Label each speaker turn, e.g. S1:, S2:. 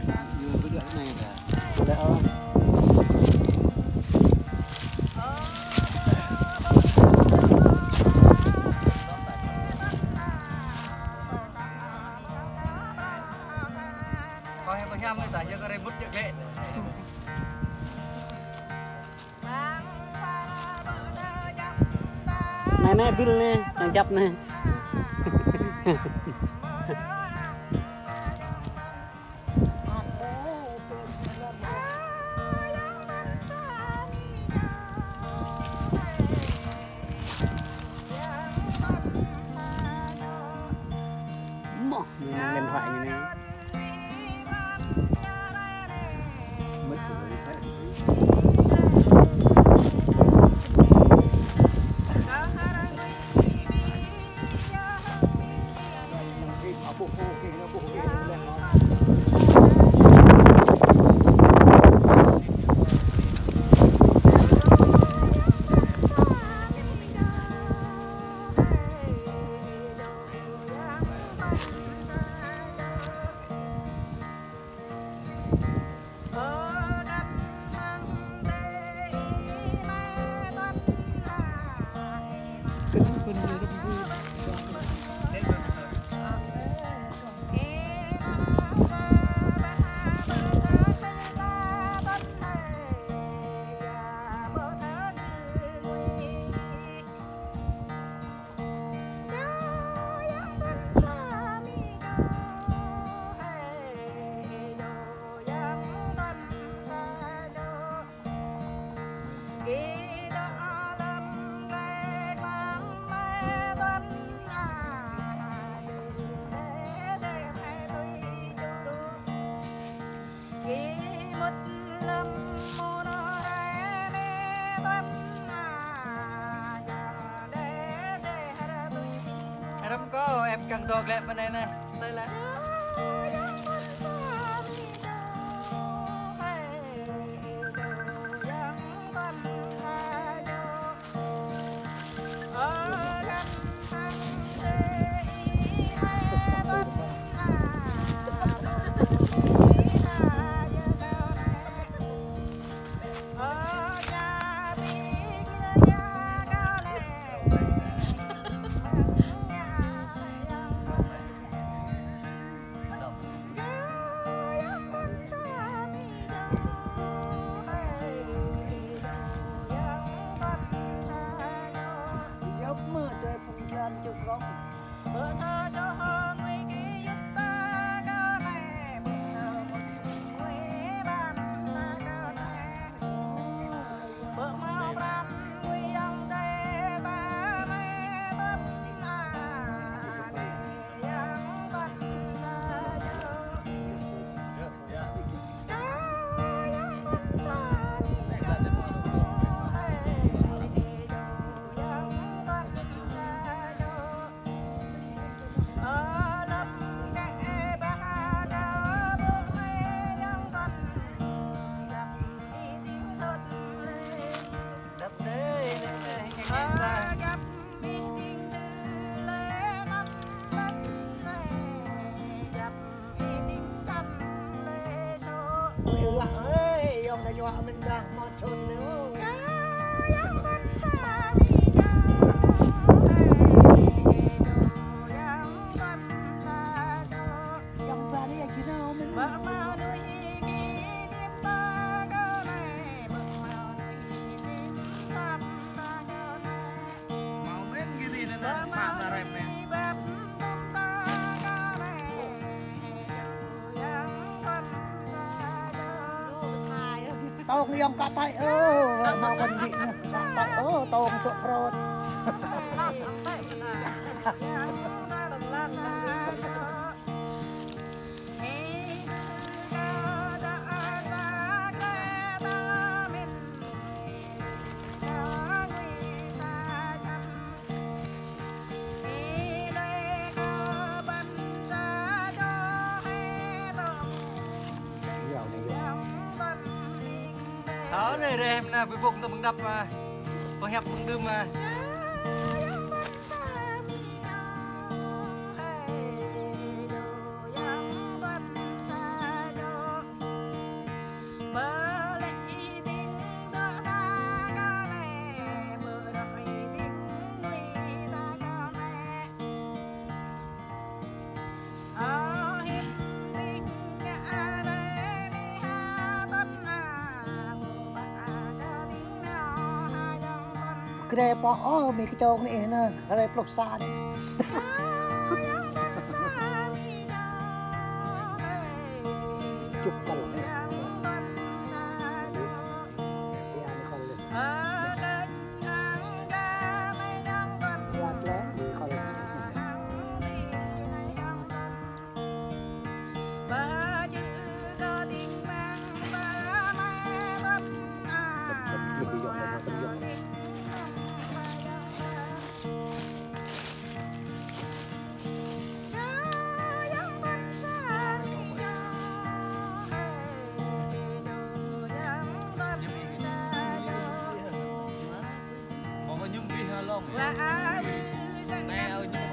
S1: đẹp
S2: như cái đoạn này là
S1: đã
S2: coi em có nhâm này tại cho cái đây bút được lệ
S1: này này pin này đang chấp này điện thoại này này
S2: mất rồi phải Em có em cần thuộc lại bên đây nè đây là
S3: mình đang mòn trồn nữa dòng về đi chứ nào mình
S2: mau bên cái gì nữa nè phạm là rèm nè
S3: tao không cả tay mà còn bị tay tao không chuột rồi
S2: đó này em là với vùng tôi bằng đập mà có hẹp cũng đơm mà
S3: cái đây bỏ mình cái trâu này nè cái đây plok xa đấy chụp con này
S2: Mau có nhung đi ha long. Nè ơi nhung